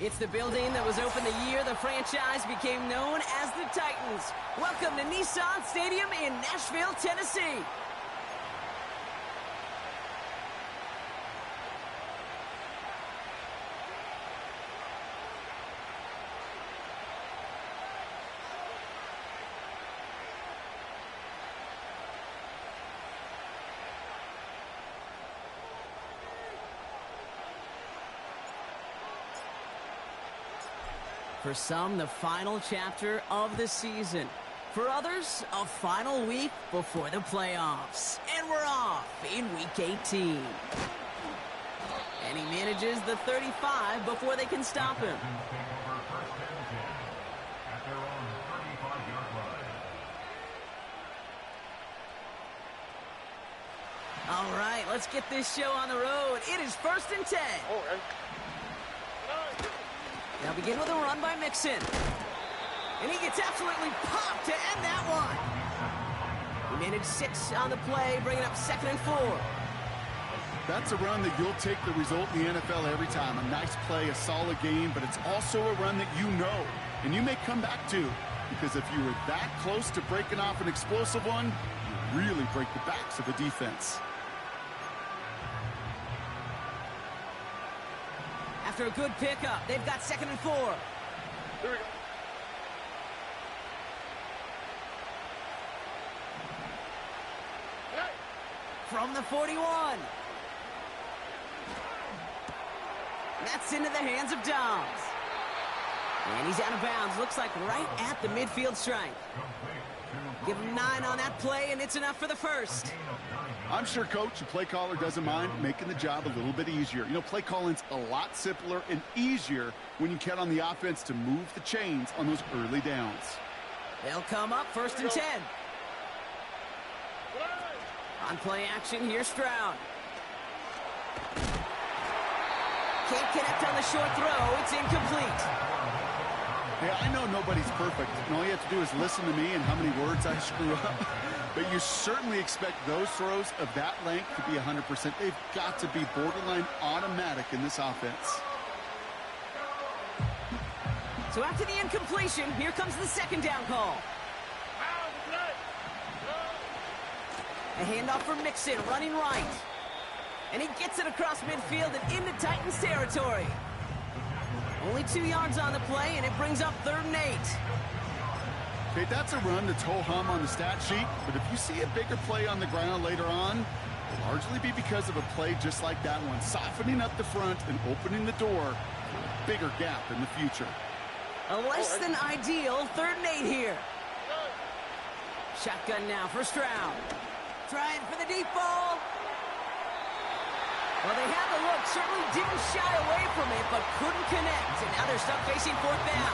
It's the building that was opened the year the franchise became known as the Titans. Welcome to Nissan Stadium in Nashville, Tennessee. For some, the final chapter of the season. For others, a final week before the playoffs. And we're off in Week 18. And he manages the 35 before they can stop him. All right, let's get this show on the road. It is 1st and 10. They'll begin with a run by Mixon. And he gets absolutely popped to end that one. He managed 6 on the play, bringing up 2nd and 4. That's a run that you'll take the result in the NFL every time. A nice play, a solid game, but it's also a run that you know, and you may come back to. Because if you were that close to breaking off an explosive one, you really break the backs of the defense. After a good pickup, they've got 2nd and 4. Here we go. From the 41. That's into the hands of Dobbs. And he's out of bounds. Looks like right at the midfield stripe. Give him 9 on that play, and it's enough for the first. I'm sure, Coach, the play caller doesn't mind making the job a little bit easier. You know, play calling's a lot simpler and easier when you count on the offense to move the chains on those early downs. They'll come up 1st and 10. On play action, here's Stroud. Can't connect on the short throw. It's incomplete. Hey, I know nobody's perfect, and all you have to do is listen to me and how many words I screw up. But you certainly expect those throws of that length to be 100%. They've got to be borderline automatic in this offense. So after the incompletion, here comes the 2nd down call. A handoff for Mixon, running right. And he gets it across midfield and into Titans territory. Only 2 yards on the play, and it brings up 3rd and 8. Okay, that's a run that's ho-hum on the stat sheet, but if you see a bigger play on the ground later on, it'll largely be because of a play just like that one, softening up the front and opening the door for a bigger gap in the future. A less than ideal 3rd and 8 here. Shotgun now for Stroud. Trying for the deep ball. Well, they had the look, certainly didn't shy away from it, but couldn't connect. And now they're stuck facing 4th down.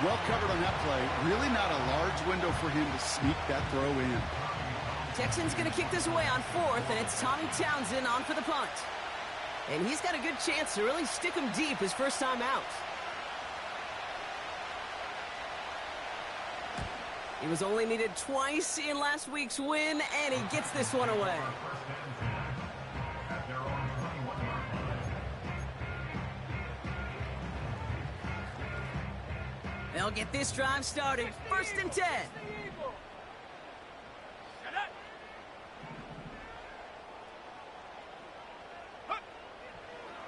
Well covered on that play. Really not a large window for him to sneak that throw in. Texans going to kick this away on 4th, and it's Tommy Townsend on for the punt. And he's got a good chance to really stick him deep his first time out. He was only needed twice in last week's win, and he gets this one away. They'll get this drive started. 1st and 10.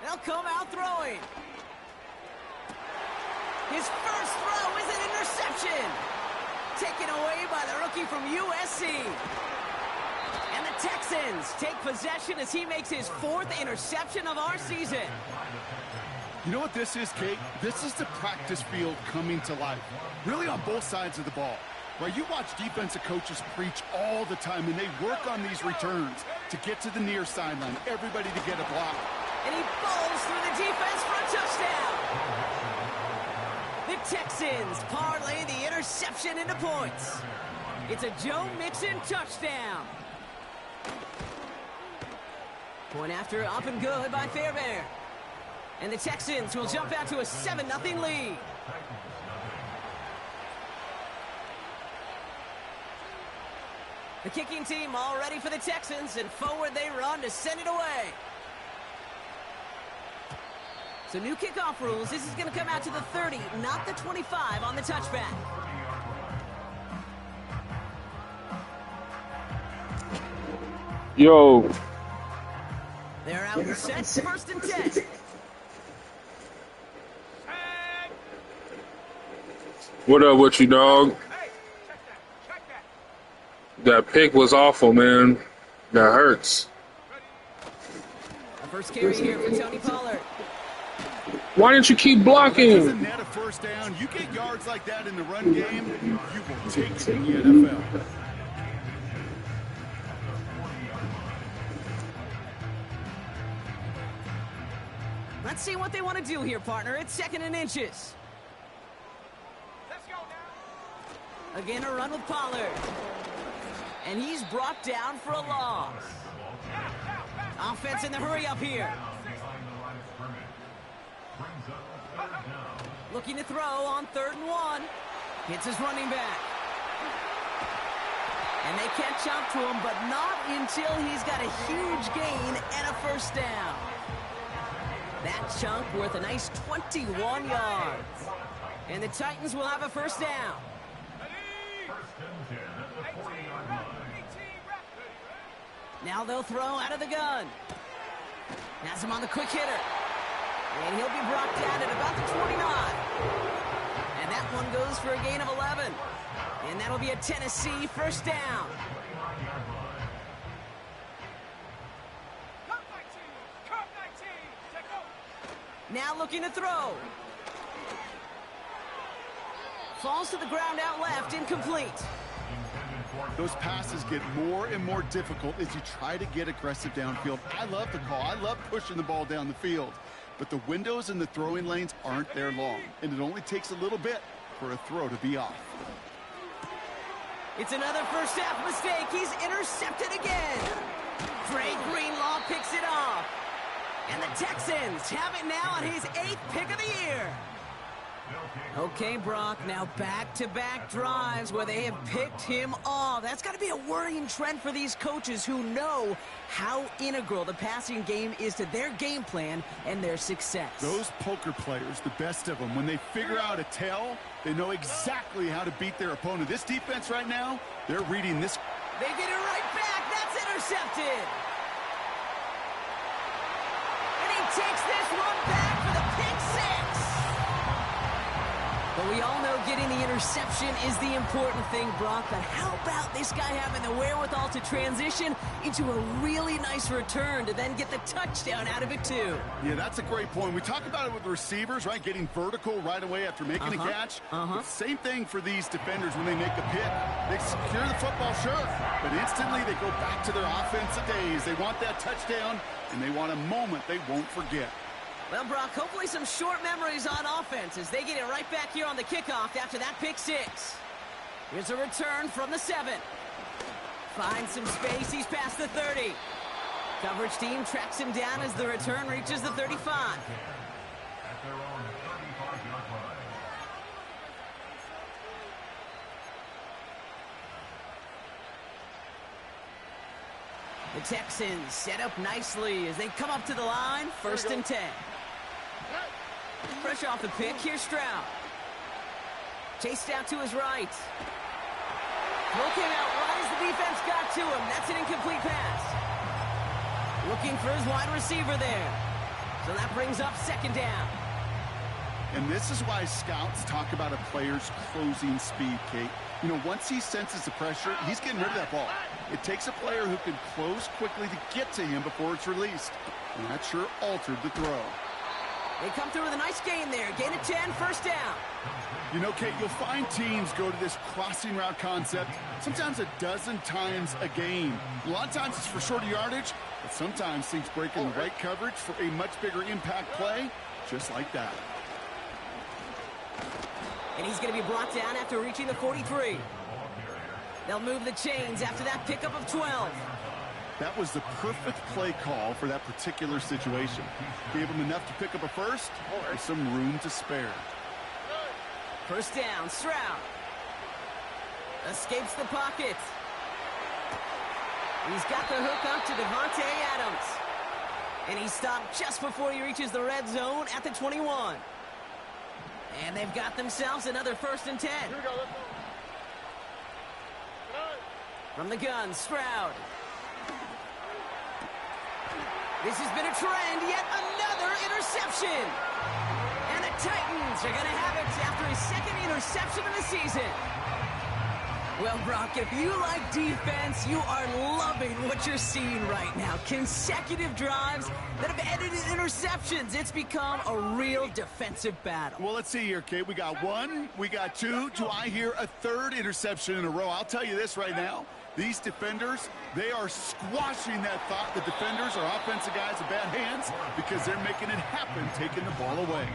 They'll come out throwing. His first throw is an interception. Taken away by the rookie from USC. And the Texans take possession as he makes his 4th interception of our season. You know what this is, Kate? This is the practice field coming to life. Really on both sides of the ball. Right, you watch defensive coaches preach all the time, and they work on these returns to get to the near sideline. Everybody to get a block. And he falls through the defense for a touchdown. The Texans parlay the interception into points. It's a Joe Mixon touchdown. Point after up and good by Fairbairn. And the Texans will jump out to a 7-0 lead. The kicking team all ready for the Texans, and forward they run to send it away. So new kickoff rules. This is going to come out to the 30, not the 25 on the touchback. Yo. They're out and set. First and 10. What up with you, dog? That pick was awful, man. That hurts. A first carry here for Tony Pollard. Why didn't you keep blocking? Doesn't net a first down. You get yards like that in the run game, you will take it in the NFL. Let's see what they want to do here, partner. It's 2nd and inches. Again, a run with Pollard. And he's brought down for a loss. Offense in the hurry up here. Looking to throw on 3rd and 1. Hits his running back. And they catch up to him, but not until he's got a huge gain and a first down. That chunk worth a nice 21 yards. And the Titans will have a first down. Now they'll throw out of the gun. Has him on the quick hitter. And he'll be brought down at about the 29. And that one goes for a gain of 11. And that'll be a Tennessee first down. Now looking to throw. Falls to the ground out left, incomplete. Those passes get more and more difficult as you try to get aggressive downfield. I love the call. I love pushing the ball down the field. But the windows in the throwing lanes aren't there long. And it only takes a little bit for a throw to be off. It's another first half mistake. He's intercepted again. Dre Greenlaw picks it off. And the Texans have it now on his 8th pick of the year. Okay, Brock, now back-to-back drives where they have picked him off. That's got to be a worrying trend for these coaches who know how integral the passing game is to their game plan and their success. Those poker players, the best of them, when they figure out a tell, they know exactly how to beat their opponent. This defense right now, they're reading this. They get it right back. That's intercepted. And he takes this one back for the pick six. But we all know getting the interception is the important thing, Brock. But how about this guy having the wherewithal to transition into a really nice return to then get the touchdown out of it, too? Yeah, that's a great point. We talk about it with the receivers, right? Getting vertical right away after making a catch. Same thing for these defenders when they make a pick. They secure the football, sure, but instantly they go back to their offensive days. They want that touchdown, and they want a moment they won't forget. Well, Brock, hopefully some short memories on offense as they get it right back here on the kickoff after that pick six. Here's a return from the 7. Finds some space. He's past the 30. Coverage team tracks him down as the return reaches the 35. The Texans set up nicely as they come up to the line. 1st and 10. Fresh off the pick, here's Stroud. Chased out to his right. Throw came out right as the defense got to him. That's an incomplete pass. Looking for his wide receiver there. So that brings up 2nd down. And this is why scouts talk about a player's closing speed, Kate. You know, once he senses the pressure, he's getting rid of that ball. It takes a player who can close quickly to get to him before it's released. And that sure altered the throw. They come through with a nice gain there. Gain of 10, 1st down. You know, Kate, you'll find teams go to this crossing route concept sometimes a dozen times a game. A lot of times it's for shorter yardage, but sometimes things break in the right coverage for a much bigger impact play, just like that. And he's going to be brought down after reaching the 43. They'll move the chains after that pickup of 12. That was the perfect play call for that particular situation. Gave him enough to pick up a first, with some room to spare. 1st down, Stroud. Escapes the pocket. He's got the hook up to Devontae Adams. And he stopped just before he reaches the red zone at the 21. And they've got themselves another 1st and 10. Here we go, let's go. From the gun, Stroud. This has been a trend, yet another interception. And the Titans are going to have it after his 2nd interception of the season. Well, Brock, if you like defense, you are loving what you're seeing right now. Consecutive drives that have ended in interceptions. It's become a real defensive battle. Well, let's see here, Kate. We got 1, we got 2. Do I hear a 3rd interception in a row? I'll tell you this right now. These defenders, they are squashing that thought. The defenders are offensive guys with bad hands because they're making it happen, taking the ball away.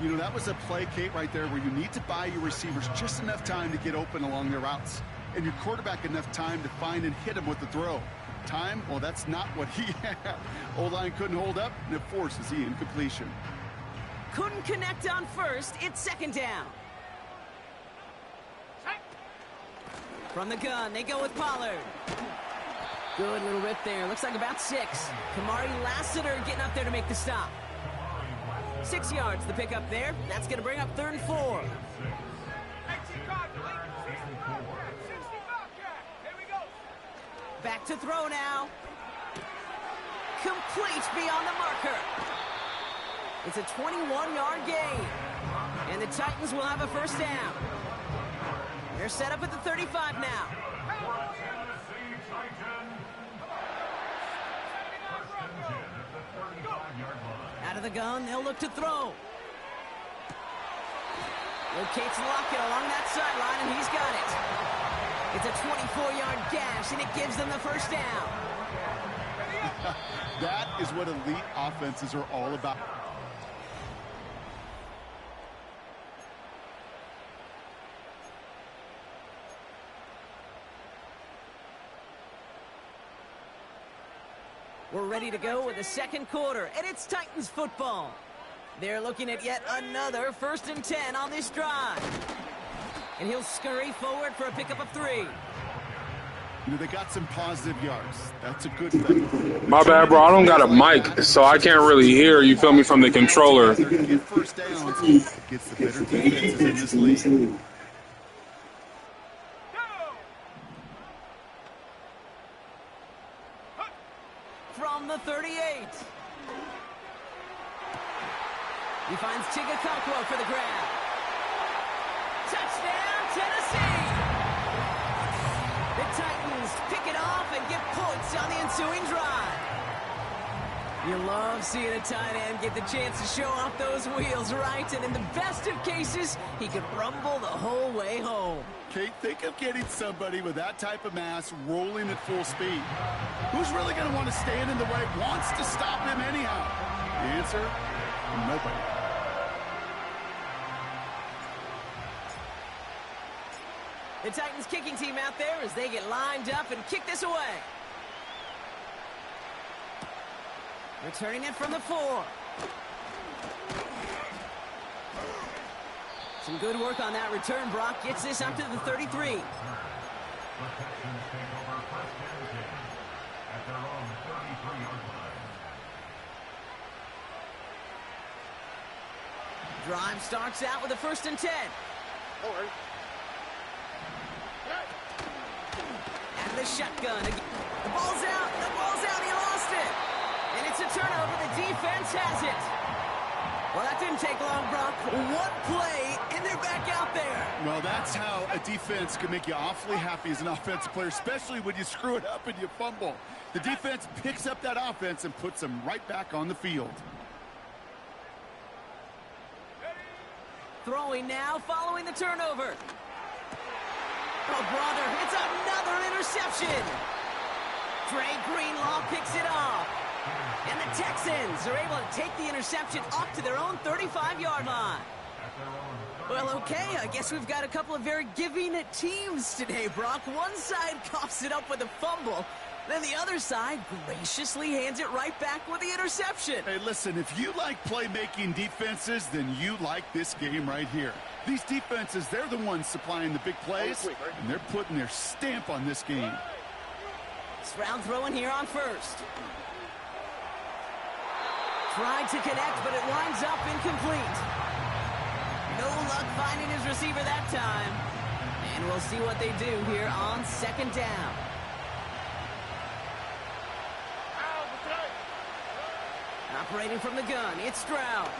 You know, that was a play, Kate, right there where you need to buy your receivers just enough time to get open along their routes. And your quarterback enough time to find and hit him with the throw. Time, well, that's not what he had. O-line couldn't hold up, and it forces the incompletion. Couldn't connect on 1st. It's 2nd down. From the gun, they go with Pollard. Good little rip there. Looks like about 6. Kamari Lassiter getting up there to make the stop. 6 yards, the pickup there. That's going to bring up 3rd and 4. Back to throw now. Complete beyond the marker. It's a 21-yard gain. And the Titans will have a 1st down. They're set up at the 35 now. Out of the gun, they'll look to throw. Locates Lockett along that sideline, and he's got it. It's a 24-yard gash, and it gives them the 1st down. That is what elite offenses are all about. We're ready to go with the 2nd quarter, and it's Titans football. They're looking at yet another 1st and 10 on this drive. And he'll scurry forward for a pickup of 3. You know, they got some positive yards. That's a good thing. My bad, bro. I don't got a mic, so I can't really hear, you feel me, from the controller. Get 1st downs against the better defenses in this league. From the 38. He finds Tigakakwa for the grab. Touchdown, Tennessee! The Titans pick it off and get points on the ensuing drive. You love seeing a tight end get the chance to show off those wheels, right? And in the best of cases, he could rumble the whole way home. Kate, think of getting somebody with that type of mass rolling at full speed. Who's really going to want to stand in the way, wants to stop him anyhow? The answer, nobody. The Titans kicking team out there as they get lined up and kick this away. Returning it from the 4. Some good work on that return. Brock gets this up to the 33. Drive starts out with a 1st and 10. And the shotgun. The ball's out. The ball's out. He lost it. And it's a turnover. The defense has it. Well, that didn't take long, Brock. One play, and they're back out there. Well, that's how a defense can make you awfully happy as an offensive player, especially when you screw it up and you fumble. The defense picks up that offense and puts them right back on the field. Throwing now, following the turnover. Oh, brother, it's another interception. Dre Greenlaw picks it off. And the Texans are able to take the interception up to their own 35-yard line. Well, okay, I guess we've got a couple of very giving teams today, Brock. One side coughs it up with a fumble. Then the other side graciously hands it right back with the interception. Hey, listen, if you like playmaking defenses, then you like this game right here. These defenses, they're the ones supplying the big plays, and they're putting their stamp on this game. Stroud throwing here on 1st. Tried to connect, but it winds up incomplete. No luck finding his receiver that time. And we'll see what they do here on second down. Operating from the gun, it's Stroud.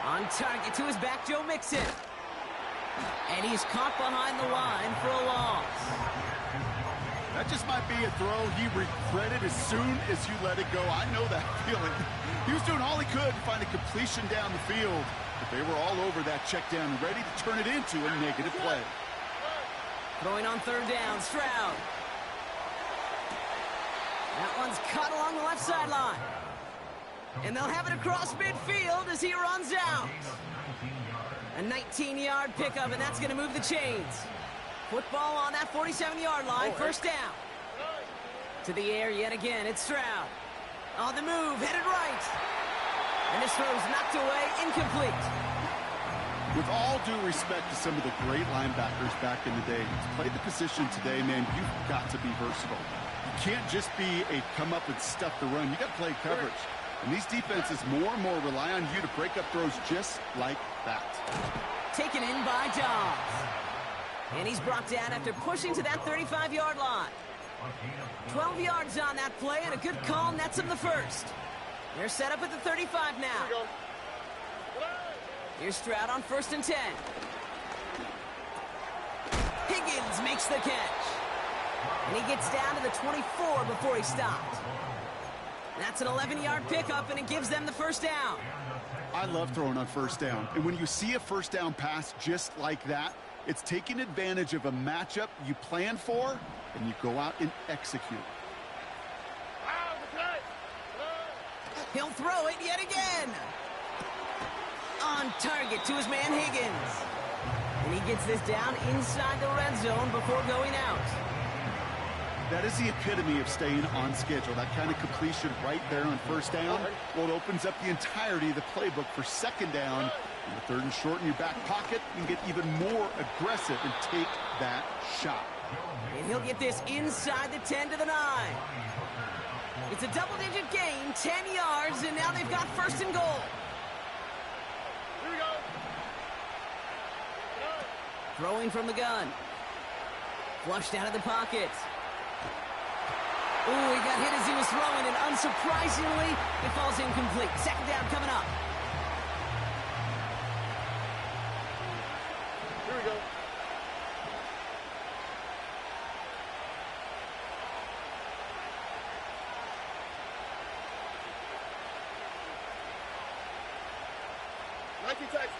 On target to his back, Joe Mixon. And he's caught behind the line for a loss. That just might be a throw he regretted as soon as you let it go. I know that feeling. He was doing all he could to find a completion down the field. But they were all over that check down, ready to turn it into a negative play. Throwing on third down, Stroud. That one's cut along the left sideline. And they'll have it across midfield as he runs out. A 19-yard pickup, and that's going to move the chains. Football on that 47-yard line, first down. To the air yet again, it's Stroud. On the move, headed right. And this throw's knocked away, incomplete. With all due respect to some of the great linebackers back in the day, to play the position today, man, you've got to be versatile. You can't just be a come up and stuff the run. You got to play coverage. And these defenses more and more rely on you to break up throws just like that. Taken in by Dobbs. And he's brought down after pushing to that 35-yard line. 12 yards on that play, and a good call nets him the first. They're set up at the 35 now. Here's Stroud on 1st and 10. Higgins makes the catch. And he gets down to the 24 before he stopped. That's an 11-yard pickup, and it gives them the first down. I love throwing on first down. And when you see a first down pass just like that, it's taking advantage of a matchup you plan for, and you go out and execute. He'll throw it yet again. On target to his man Higgins. And he gets this down inside the red zone before going out. That is the epitome of staying on schedule. That kind of completion right there on first down. Well, it opens up the entirety of the playbook for second down. And the third and short in your back pocket, you can get even more aggressive and take that shot. And he'll get this inside the 10 to the 9. It's a double-digit gain, 10 yards, and now they've got first and goal. Here we go. Throwing from the gun. Flushed out of the pocket. Ooh, he got hit as he was throwing, and unsurprisingly, it falls incomplete. Second down coming up. Here we go. Nike Texans.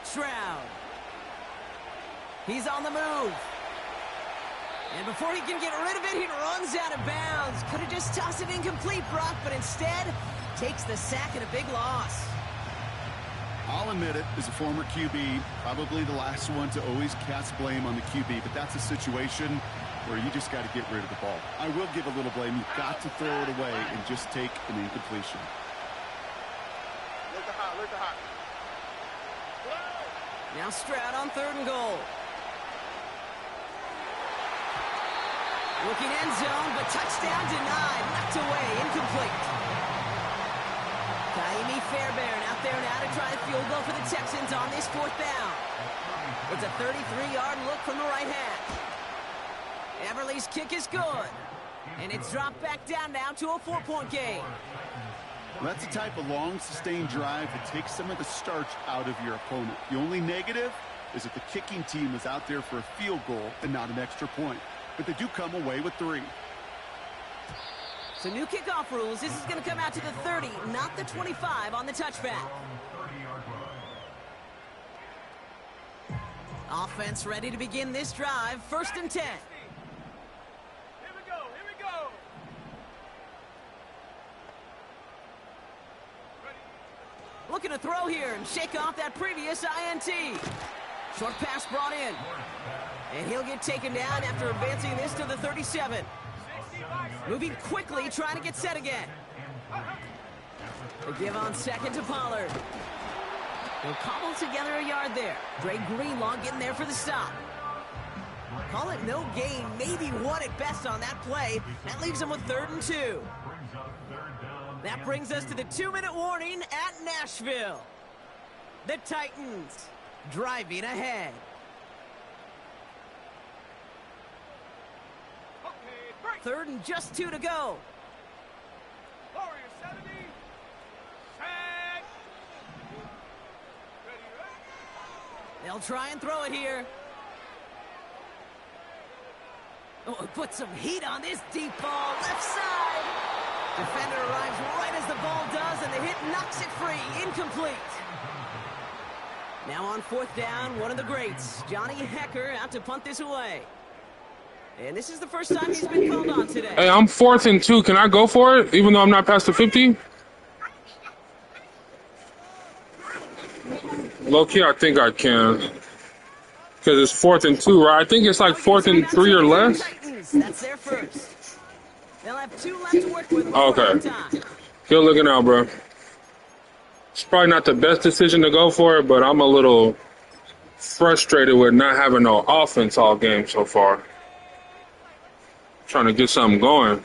Stroud. He's on the move. And before he can get rid of it, he runs out of bounds. Could have just tossed it incomplete, Brock, but instead takes the sack and a big loss. I'll admit it, as a former QB, probably the last one to always cast blame on the QB, but that's a situation where you just got to get rid of the ball. I will give a little blame. You've got to throw it away and just take an incompletion. Look the hot, look the hot. Now Stroud on third and goal. Looking end zone, but touchdown denied. Knocked away, incomplete. Kaimi Fairbairn out there now to try the field goal for the Texans on this fourth down. It's a 33-yard look from the right hash. Everly's kick is good. And it's dropped back down now to a 4-point game. Well, that's the type of long, sustained drive that takes some of the starch out of your opponent. The only negative is that the kicking team is out there for a field goal and not an extra point. But they do come away with 3. So new kickoff rules. This is going to come out to the 30, not the 25 on the touchback. Offense ready to begin this drive. 1st and 10. Here we go, here we go. Looking to throw here and shake off that previous INT. Short pass brought in. And he'll get taken down after advancing this to the 37. Moving quickly, trying to get set again. The give on second to Pollard. He'll cobble together a yard there. Dre Greenlaw getting there for the stop. Call it no gain, maybe one at best on that play. That leaves him with 3rd and 2. That brings us to the 2-minute warning at Nashville. The Titans driving ahead. Okay, 3rd and just 2 to go. Warrior 70. Set. Ready, ready. They'll try and throw it here. Oh, put some heat on this deep ball, left side. Defender arrives right as the ball does, and the hit knocks it free, incomplete. Now on 4th down, one of the greats, Johnny Hecker, out to punt this away. And this is the first time he's been called on today. Hey, I'm 4th and 2. Can I go for it, even though I'm not past the 50? Low-key, I think I can. Because it's 4th and 2, right? I think it's like 4th and 3 or less. That's their first. They'll have 2 left to work with. Okay. Good looking out, bro. It's probably not the best decision to go for it, but I'm a little frustrated with not having no offense all game so far. Trying to get something going.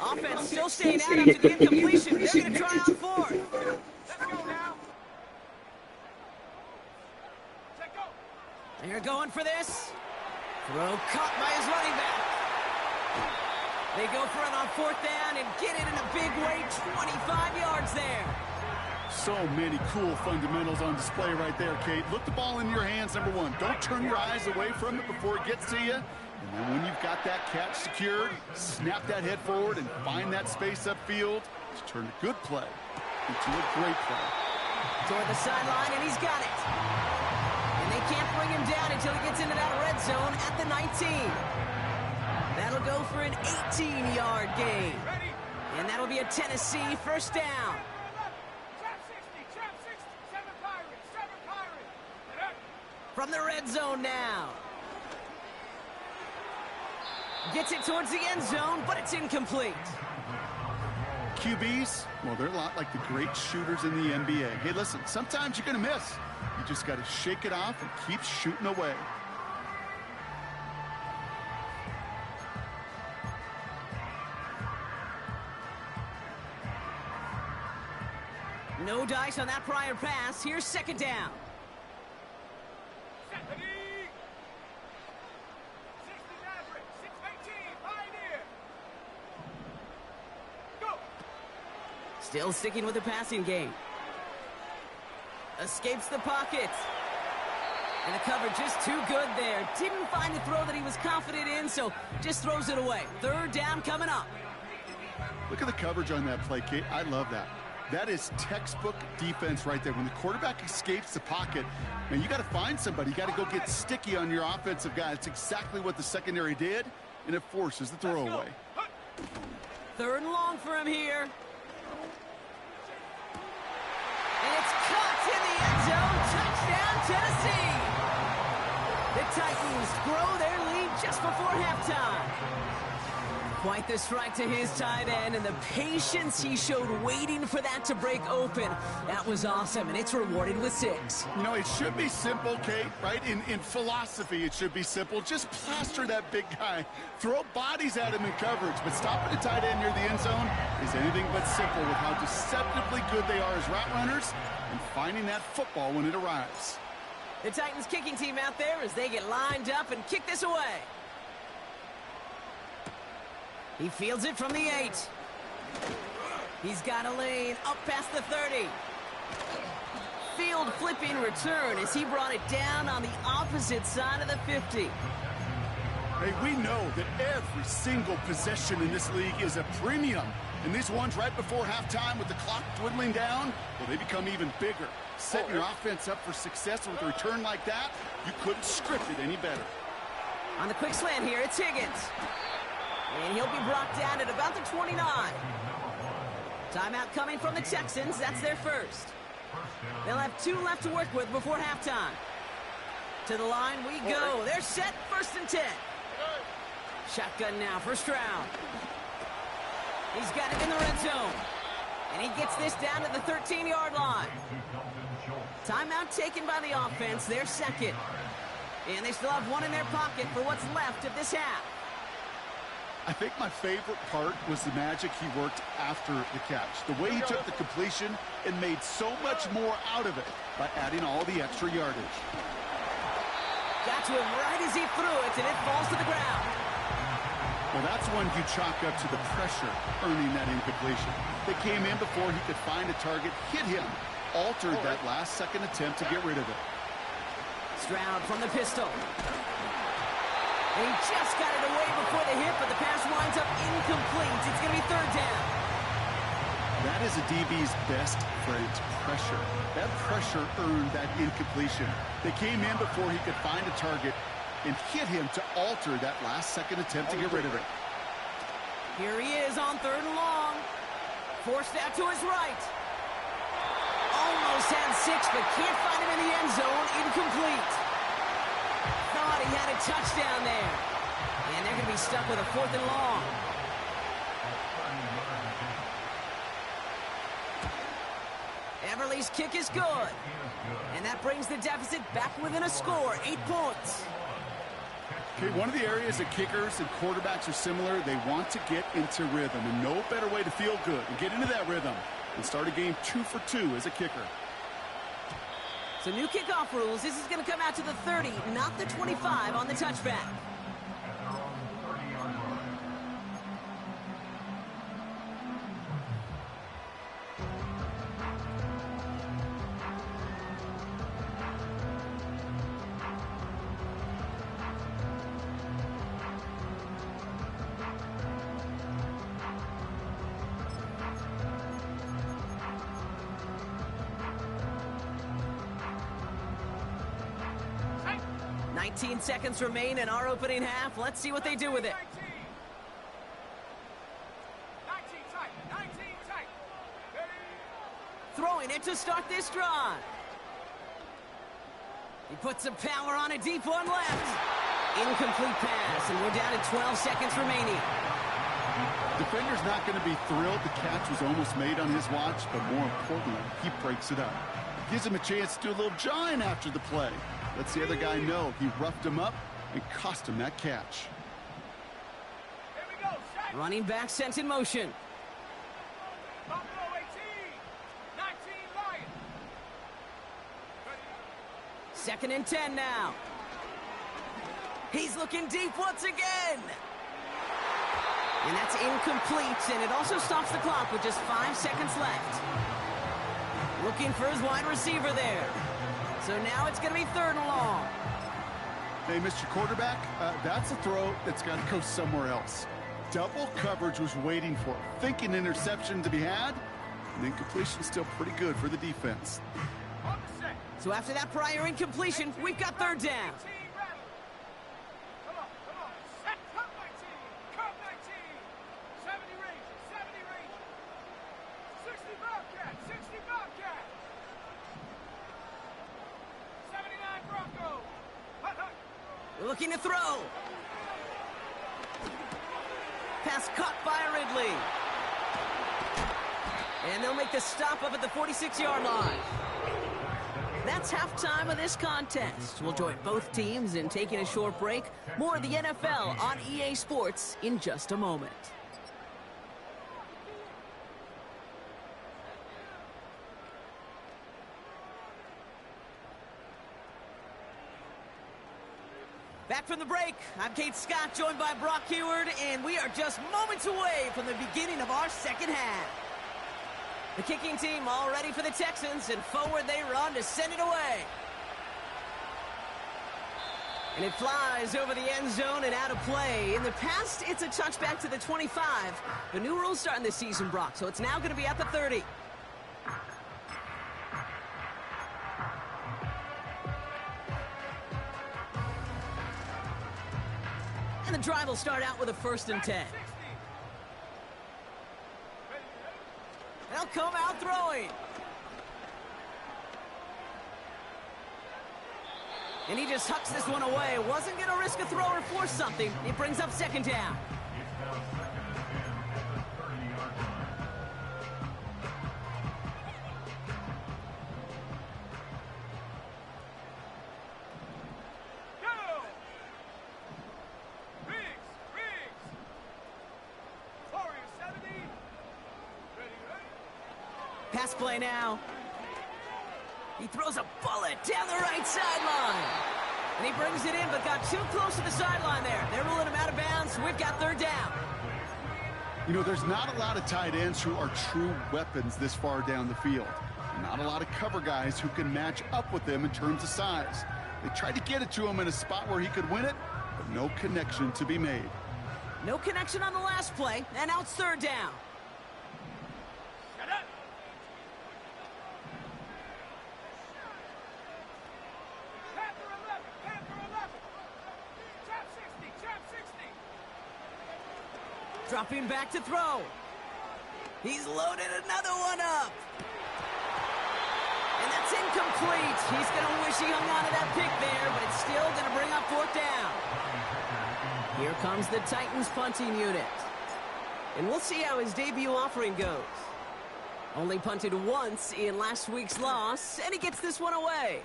Offense still staying out after the incompletion. They're going to try on 4th. Let's go now. Take go. They're going for this. Throw caught by his running back. They go for it on 4th down and get it in a big way. 25 yards there. So many cool fundamentals on display right there, Kate. Look the ball in your hands, number 1. Don't turn your eyes away from it before it gets to you. And then when you've got that catch secured, snap that head forward and find that space upfield to turn a good play into a great play. Toward the sideline, and he's got it. And they can't bring him down until he gets into that red zone at the 19. That'll go for an 18-yard gain. Ready. And that'll be a Tennessee first down. Trap 60. Trap 60. 7 Pirates. 7 Pirates. And up. From the red zone now. Gets it towards the end zone, but it's incomplete. QBs, well, they're a lot like the great shooters in the NBA. Hey, listen, sometimes you're going to miss. You just got to shake it off and keep shooting away. No dice on that prior pass. Here's 2nd down. 70. 60 Maverick. 618 Pioneer. Go. Still sticking with the passing game. Escapes the pocket. And the coverage just too good there. Didn't find the throw that he was confident in, so just throws it away. 3rd down coming up. Look at the coverage on that play, Kate. I love that. That is textbook defense right there. When the quarterback escapes the pocket, man, you got to find somebody. You got to go get sticky on your offensive guy. It's exactly what the secondary did, and it forces the throwaway. 3rd and long for him here. And it's caught in the end zone. Touchdown, Tennessee. The Titans grow their lead just before halftime. Quite the strike to his tight end, and the patience he showed waiting for that to break open. That was awesome, and it's rewarded with 6. You know, it should be simple, Kate, right? In philosophy, it should be simple. Just plaster that big guy. Throw bodies at him in coverage, but stopping the tight end near the end zone is anything but simple with how deceptively good they are as route runners and finding that football when it arrives. The Titans kicking team out there as they get lined up and kick this away. He fields it from the 8. He's got a lane up past the 30. Field flipping return as he brought it down on the opposite side of the 50. Hey, we know that every single possession in this league is a premium. And these ones right before halftime with the clock dwindling down, well, they become even bigger. Setting your offense up for success with a return like that, you couldn't script it any better. On the quick slant here, it's Higgins. And he'll be brought down at about the 29. Timeout coming from the Texans. That's their first. They'll have 2 left to work with before halftime. To the line we go. They're set, 1st and 10. Shotgun now, first round. He's got it in the red zone. And he gets this down to the 13-yard line. Timeout taken by the offense, their second. And they still have one in their pocket for what's left of this half. I think my favorite part was the magic he worked after the catch. The way he took the completion and made so much more out of it by adding all the extra yardage. Got to him right as he threw it, and it falls to the ground. Well, that's one you chalk up to the pressure earning that incompletion. They came in before he could find a target, hit him, altered that last-second attempt to get rid of it. Stroud from the pistol. And he just got it away before the hit, but the pass winds up incomplete. It's going to be third down. That is a DB's best friend, pressure. That pressure earned that incompletion. They came in before he could find a target and hit him to alter that last-second attempt to get rid of it. Here he is on third and long. Forced out to his right. Almost had 6, but can't find him in the end zone. Incomplete. Thought he had a touchdown there. And they're going to be stuck with a 4th and long. Everly's kick is good. And that brings the deficit back within a score, 8 points. Okay, one of the areas that kickers and quarterbacks are similar, they want to get into rhythm. And no better way to feel good and get into that rhythm and start a game 2 for 2 as a kicker. So new kickoff rules. This is going to come out to the 30, not the 25 on the touchback. Tight. 19 seconds remain in our opening half. Let's see what they do with it. 19 tight. 19 tight. Ready? Throwing it to start this drive. He puts some power on a deep one left. Incomplete pass, and we're down to 12 seconds remaining. Defender's not going to be thrilled the catch was almost made on his watch, but more importantly, he breaks it up. Gives him a chance to do a little jawing after the play. Lets the other guy know he roughed him up and cost him that catch. Here we go. Set. Running back sent in motion. Buffalo 18. 19 Lions. Ready? 2nd and 10 now. He's looking deep once again. And that's incomplete, and it also stops the clock with just 5 seconds left. Looking for his wide receiver there. So now it's going to be 3rd and long. Hey, Mr. Quarterback, that's a throw that's got to go somewhere else. Double coverage was waiting for it. Thinking interception to be had, and incompletion's still pretty good for the defense. On the set. So after that prior incompletion, we've got 3rd down. 19 rattle. Come on. Come on. Set. Cut 19. Cut 19. 70 Rangers. 70 Rangers. 60 Bobcat. 60 Bobcat. 79 Broncos. Hut, hut. Looking to throw. Pass caught by Ridley. And they'll make the stop up at the 46-yard line. That's halftime of this contest. We'll join both teams in taking a short break. More of the NFL on EA Sports in just a moment. Back from the break, I'm Kate Scott, joined by Brock Heward, and we are just moments away from the beginning of our second half. The kicking team all ready for the Texans, and forward they run to send it away. And it flies over the end zone and out of play. In the past, it's a touchback to the 25. The new rules starting this season, Brock, so it's now going to be at the 30. And the drive will start out with a 1st and 10. 60. Ready? They'll come out throwing. And he just hucks this one away. Wasn't going to risk a throw or force something. It brings up 2nd down. pass play now. He throws a bullet down the right sideline. And he brings it in, but got too close to the sideline there. They're ruling him out of bounds. We've got third down. You know, there's not a lot of tight ends who are true weapons this far down the field. Not a lot of cover guys who can match up with them in terms of size. They tried to get it to him in a spot where he could win it, but no connection to be made. No connection on the last play, and now it's third down. Shut up. Panther 11, Panther 11. Trap 60, trap 60. Dropping back to throw. He's loaded another one up. And that's incomplete. He's going to wish he hung on to that pick there, but it's still going to bring up fourth down. Here comes the Titans punting unit. And we'll see how his debut offering goes. Only punted once in last week's loss, and he gets this one away.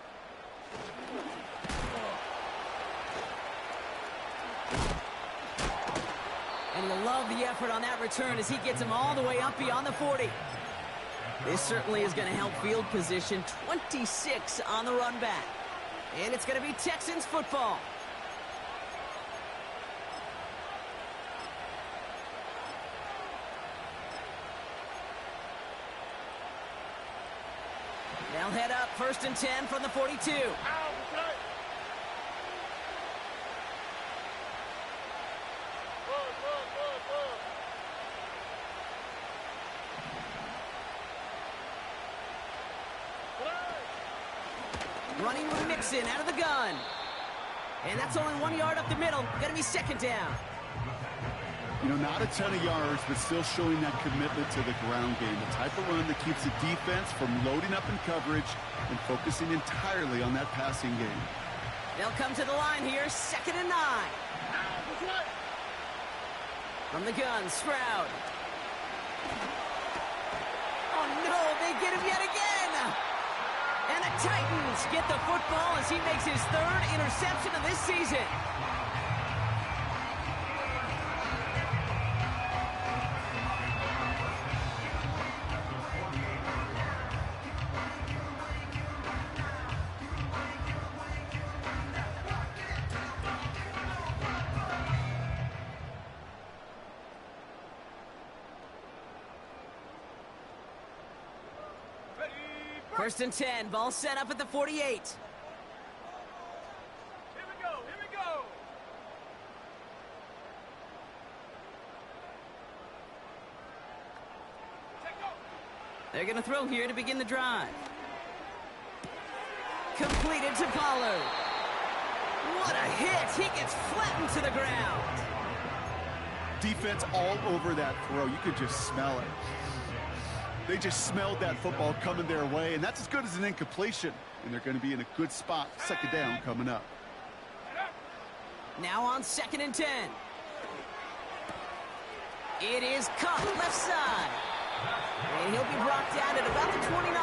And you'll love the effort on that return as he gets him all the way up beyond the 40. This certainly is going to help field position. 26 on the run back. And it's going to be Texans football. They'll head up 1st and 10 from the 42. Running with Mixon out of the gun. And that's only 1 yard up the middle. Going to be second down. You know, not a ton of yards, but still showing that commitment to the ground game. The type of run that keeps the defense from loading up in coverage and focusing entirely on that passing game. They'll come to the line here, 2nd and 9. From the gun, Stroud. Oh no, they get him yet again! And the Titans get the football as he makes his 3rd interception of this season. Ready. 1st and 10, ball set up at the 48. Here we go, here we go. Take off. They're going to throw here to begin the drive. Completed to Pollard. What a hit! He gets flattened to the ground. Defense all over that throw. You could just smell it. They just smelled that football coming their way, and that's as good as an incompletion. And they're going to be in a good spot. 2nd down coming up. Now on 2nd and 10. It is caught left side. And he'll be brought down at about the 29.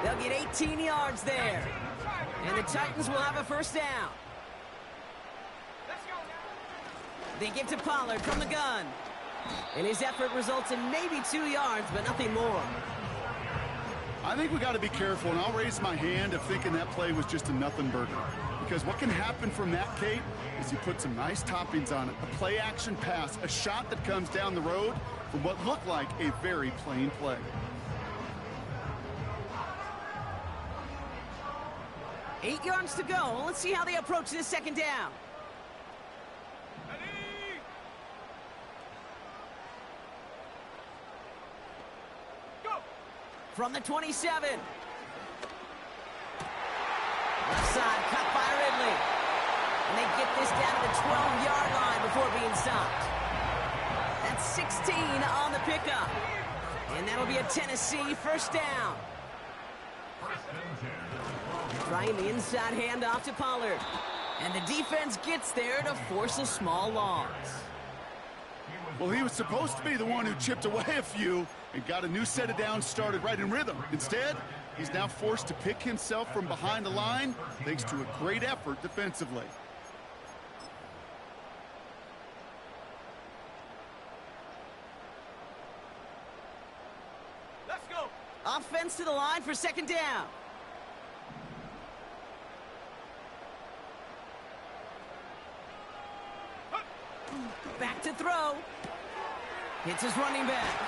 They'll get 18 yards there. And the Titans will have a 1st down. Let's go. They give to Pollard from the gun. And his effort results in maybe 2 yards, but nothing more. I think we got to be careful, and I'll raise my hand of thinking that play was just a nothing burger. Because what can happen from that, Kate, is you put some nice toppings on it. A play-action pass, a shot that comes down the road from what looked like a very plain play. Eight yards to go. Let's see how they approach this 2nd down. Ready. Go. From the 27. Left side, cut by Ridley. And they get this down to the 12-yard line before being stopped. That's 16 on the pickup. And that'll be a Tennessee 1st down. Trying the inside handoff to Pollard. And the defense gets there to force a small loss. Well, he was supposed to be the one who chipped away a few and got a new set of downs started right in rhythm. Instead, he's now forced to pick himself from behind the line thanks to a great effort defensively. Let's go. sends to the line for second down. Back to throw. Hits his running back.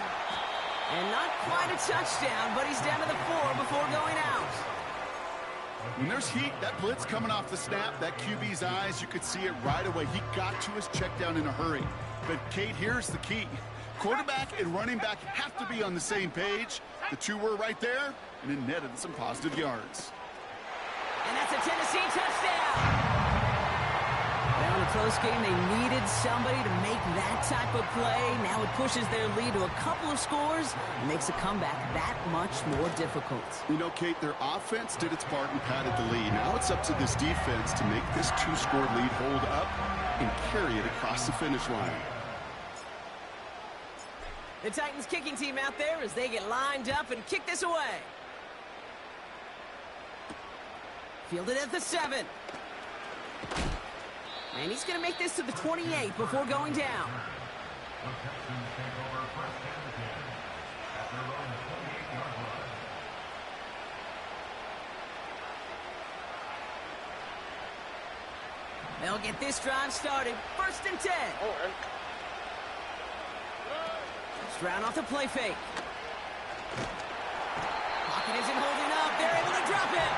And not quite a touchdown, but he's down to the 4 before going out. When there's heat, that blitz coming off the snap, that QB's eyes, you could see it right away. He got to his check down in a hurry. But, Kate, here's the key. Quarterback and running back have to be on the same page. The two were right there, and it netted some positive yards. And that's a Tennessee touchdown. Now in a close game, they needed somebody to make that type of play. Now it pushes their lead to a couple of scores and makes a comeback that much more difficult. You know, Kate, their offense did its part and padded the lead. Now it's up to this defense to make this 2-score lead hold up and carry it across the finish line. The Titans kicking team out there as they get lined up and kick this away. Fielded at the 7. And he's going to make this to the 28 before going down. They'll get this drive started. 1st and 10. Stroud off the play fake. Pocket isn't holding up. They're able to drop it.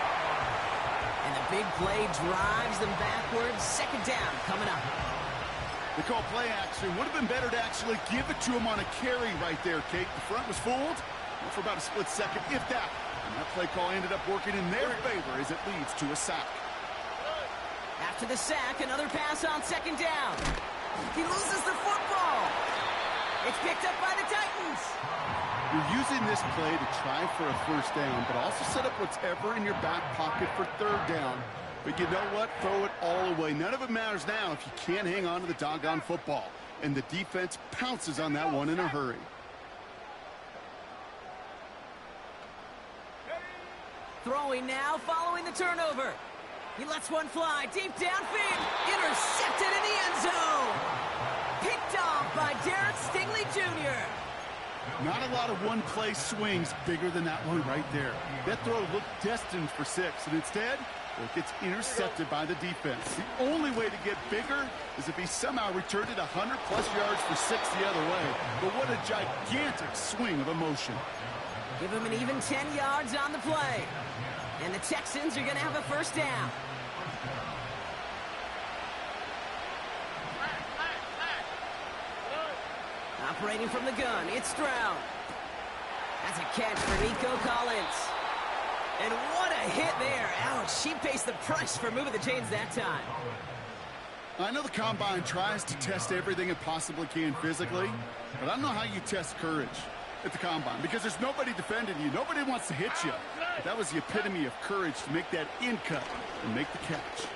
And the big play drives them backwards. 2nd down coming up. They call play action. Would have been better to actually give it to him on a carry right there, Kate. The front was fooled for about a split second, if that. And that play call ended up working in their favor as it leads to a sack. After the sack, another pass on 2nd down. He loses the football. It's picked up by the Titans. You're using this play to try for a 1st down, but also set up whatever in your back pocket for 3rd down. But you know what? Throw it all away. None of it matters now if you can't hang on to the doggone football. And the defense pounces on that one in a hurry. Throwing now following the turnover. He lets one fly deep downfield. Intercepted in the end zone. Picked off by Derek Stingley Jr. Not a lot of one-play swings bigger than that one right there. That throw looked destined for 6, and instead, it gets intercepted by the defense. The only way to get bigger is if he somehow returned it 100-plus yards for 6 the other way. But what a gigantic swing of emotion. Give him an even 10 yards on the play. And the Texans are going to have a 1st down. Operating from the gun, it's Stroud. That's a catch for Nico Collins. And what a hit there. Ouch, she pays the price for moving the chains that time. I know the Combine tries to test everything it possibly can physically, but I don't know how you test courage at the Combine because there's nobody defending you. Nobody wants to hit you. But that was the epitome of courage to make that in cut and make the catch.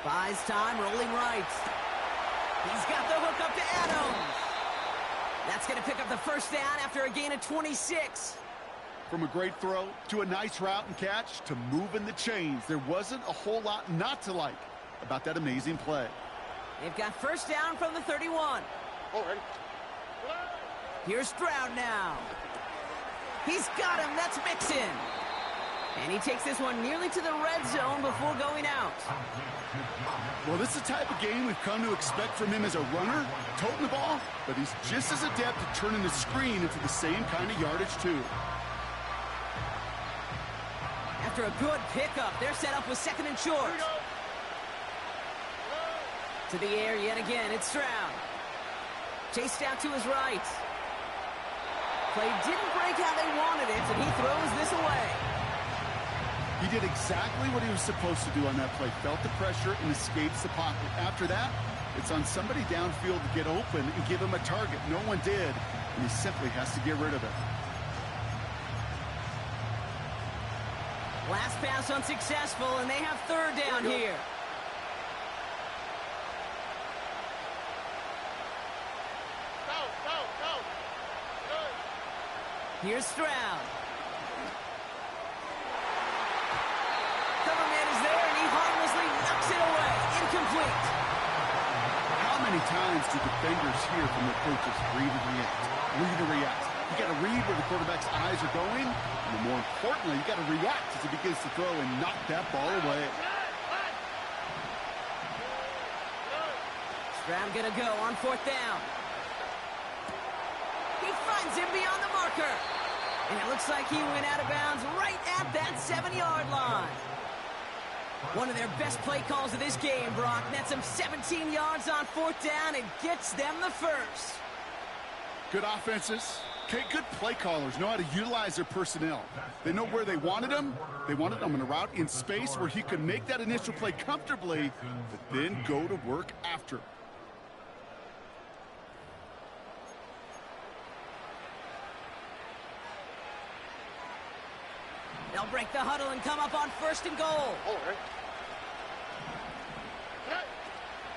Buys time, rolling right. He's got the hook up to Adams. That's going to pick up the 1st down after a gain of 26. From a great throw to a nice route and catch to moving the chains, there wasn't a whole lot not to like about that amazing play. They've got 1st down from the 31. Here's Stroud now. He's got him. That's Mixon. And he takes this one nearly to the red zone before going out. Well, this is the type of game we've come to expect from him as a runner, toting the ball, but he's just as adept at turning the screen into the same kind of yardage, too. After a good pickup, they're set up with 2nd and short. To the air yet again, it's Stroud. Chased out to his right. Play didn't break how they wanted it, and he throws this away. He did exactly what he was supposed to do on that play. Felt the pressure and escapes the pocket. After that, it's on somebody downfield to get open and give him a target. No one did, and he simply has to get rid of it. Last pass unsuccessful, and they have 3rd down here. Here's Stroud. Cover man is there, and he harmlessly knocks it away. Incomplete. How many times do defenders hear from their coaches, read and react, read and react? You got to read where the quarterback's eyes are going, and more importantly, you got to react as he begins to throw and knock that ball away. Stroud gonna go on 4th down. He finds him beyond the marker. And it looks like he went out of bounds right at that 7-yard line. One of their best play calls of this game, Brock. Nets them 17 yards on 4th down and gets them the first. Good offenses. Okay, good play callers know how to utilize their personnel. They know where they wanted them. They wanted them in a route in space where he could make that initial play comfortably, but then go to work after. They'll break the huddle and come up on 1st and goal.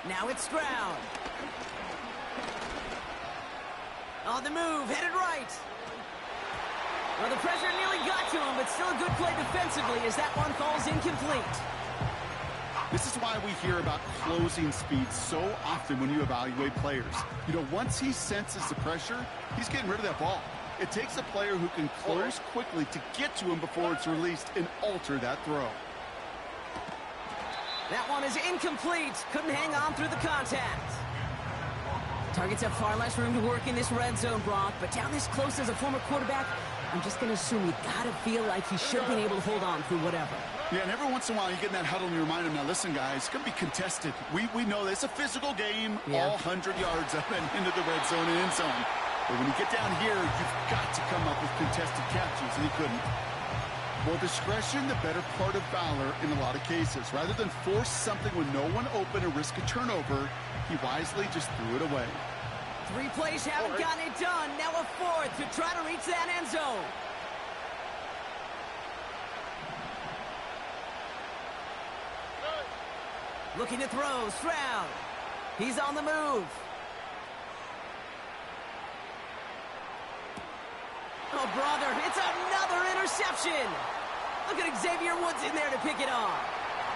Now it's Stroud. On the move, headed right. Well, the pressure nearly got to him, but still a good play defensively as that one falls incomplete. This is why we hear about closing speed so often when you evaluate players. You know, once he senses the pressure, he's getting rid of that ball. It takes a player who can close quickly to get to him before it's released and alter that throw. That one is incomplete. Couldn't hang on through the contact. Targets have far less room to work in this red zone, Brock, but down this close as a former quarterback, I'm just going to assume you got to feel like he should have been able to hold on through whatever. Yeah, and every once in a while you get in that huddle and you remind him, now listen, guys, it's going to be contested. We know this. It's a physical game, all 100 yards up and into the red zone and end zone. But when you get down here, you've got to come up with contested catches, and he couldn't. More discretion, the better part of valor in a lot of cases. Rather than force something with no one open or risk a turnover, he wisely just threw it away. 3 plays haven't gotten it done. Now a 4th to try to reach that end zone. Looking to throw, Stroud. He's on the move. Oh, brother, it's another interception. Look at Xavier Woods in there to pick it off.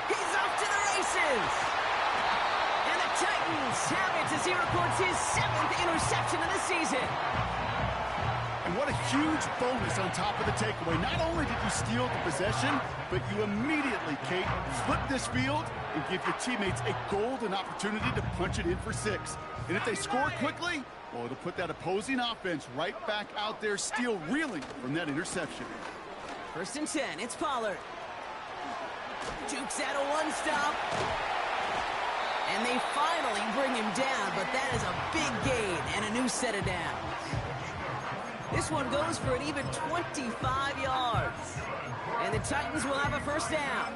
He's off to the races. And the Titans have it as he records his 7th interception of the season. And what a huge bonus on top of the takeaway. Not only did you steal the possession, but you immediately, Kate, flip this field and give your teammates a golden opportunity to punch it in for 6. And if they score quickly, well, it'll put that opposing offense right back out there, still reeling from that interception. 1st and 10, it's Pollard. Jukes out a 1-stop. And they finally bring him down, but that is a big gain and a new set of downs. This one goes for an even 25 yards. And the Titans will have a 1st down.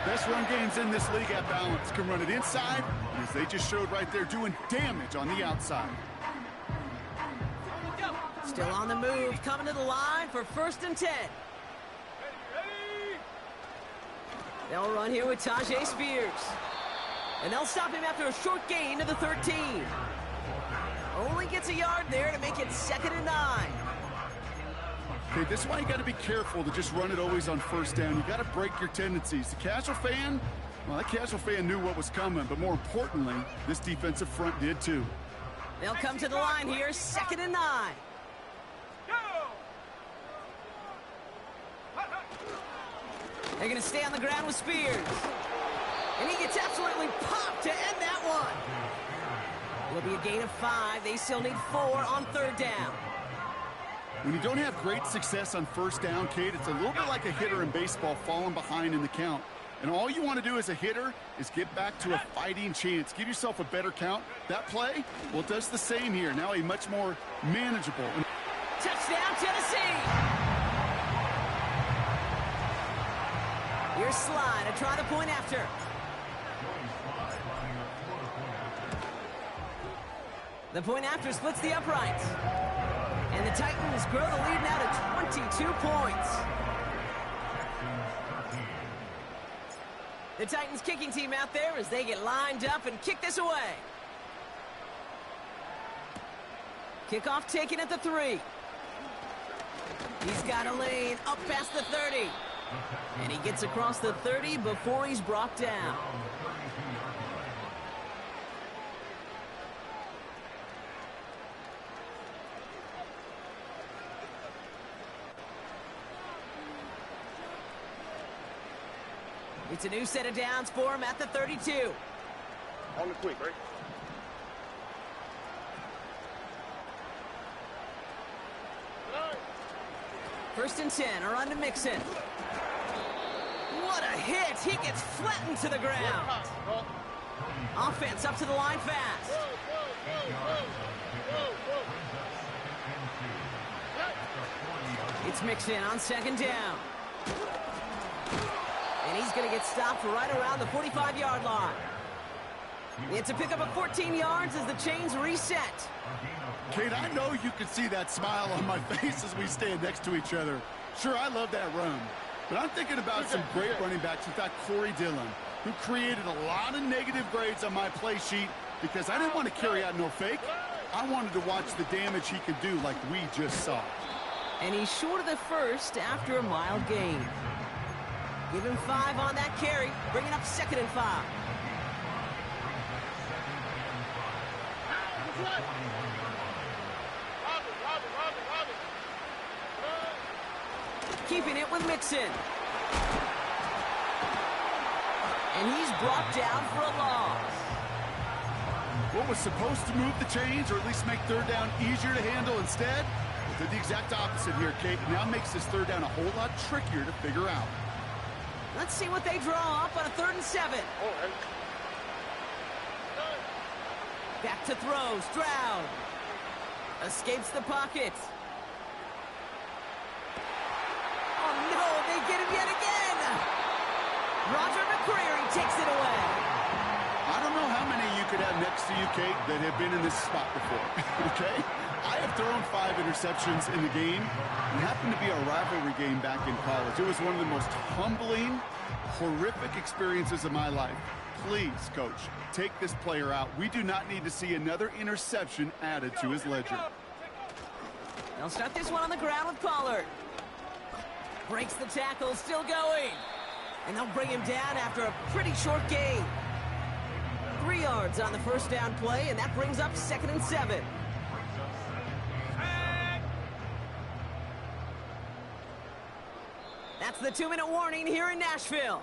Best run games in this league at balance. Can run it inside, as they just showed right there, doing damage on the outside. Still on the move, coming to the line for 1st and 10. They'll run here with Tajay Spears. And they'll stop him after a short gain to the 13. Only gets a yard there to make it 2nd and 9. Okay, this is why you got to be careful to just run it always on 1st down. You got to break your tendencies. The casual fan, well, that casual fan knew what was coming, but more importantly, this defensive front did too. They'll come to the line here, 2nd and 9. They're going to stay on the ground with Spears. And he gets absolutely popped to end that one. It'll be a gain of 5. They still need 4 on 3rd down. When you don't have great success on 1st down, Kate, it's a little bit like a hitter in baseball falling behind in the count. And all you want to do as a hitter is get back to a fighting chance. Give yourself a better count. That play, well, it does the same here. Now a much more manageable. Touchdown, Tennessee! Here's Slide to try the point after. The point after splits the uprights. And the Titans grow the lead now to 22 points. The Titans kicking team out there as they get lined up and kick this away. Kickoff taken at the 3. He's got a lane up past the 30. And he gets across the 30 before he's brought down. It's a new set of downs for him at the 32. On the quick, right? First and 10, or on to Mixon. What a hit! He gets flattened to the ground. Offense up to the line fast. It's Mixon on second down. And he's going to get stopped right around the 45-yard line. It's a pickup of 14 yards as the chains reset. Kate, I know you can see that smile on my face as we stand next to each other. Sure, I love that run. But I'm thinking about some great running backs. In fact, Corey Dillon, who created a lot of negative grades on my play sheet because I didn't want to carry out no fake. I wanted to watch the damage he could do like we just saw. And he's short of the first after a mild gain. Give him 5 on that carry, bringing up 2nd and 5. Keeping it with Mixon. And he's brought down for a loss. What was supposed to move the chains, or at least make third down easier to handle instead, did the exact opposite here, Kate. Now makes this third down a whole lot trickier to figure out. Let's see what they draw up on a 3rd and 7. Back to throw, Stroud. Escapes the pocket. Oh no, they get him yet again. Roger McCreary takes it away. I don't know how many you could have next to you, Kate, that have been in this spot before, okay? I have thrown 5 interceptions in the game. It happened to be a rivalry game back in college. It was one of the most humbling, horrific experiences of my life. Please, Coach, take this player out. We do not need to see another interception added to his ledger. They'll start this one on the ground with Pollard. Breaks the tackle, still going. And they'll bring him down after a pretty short gain. 3 yards on the first down play, and that brings up 2nd and 7. That's the 2-minute warning here in Nashville.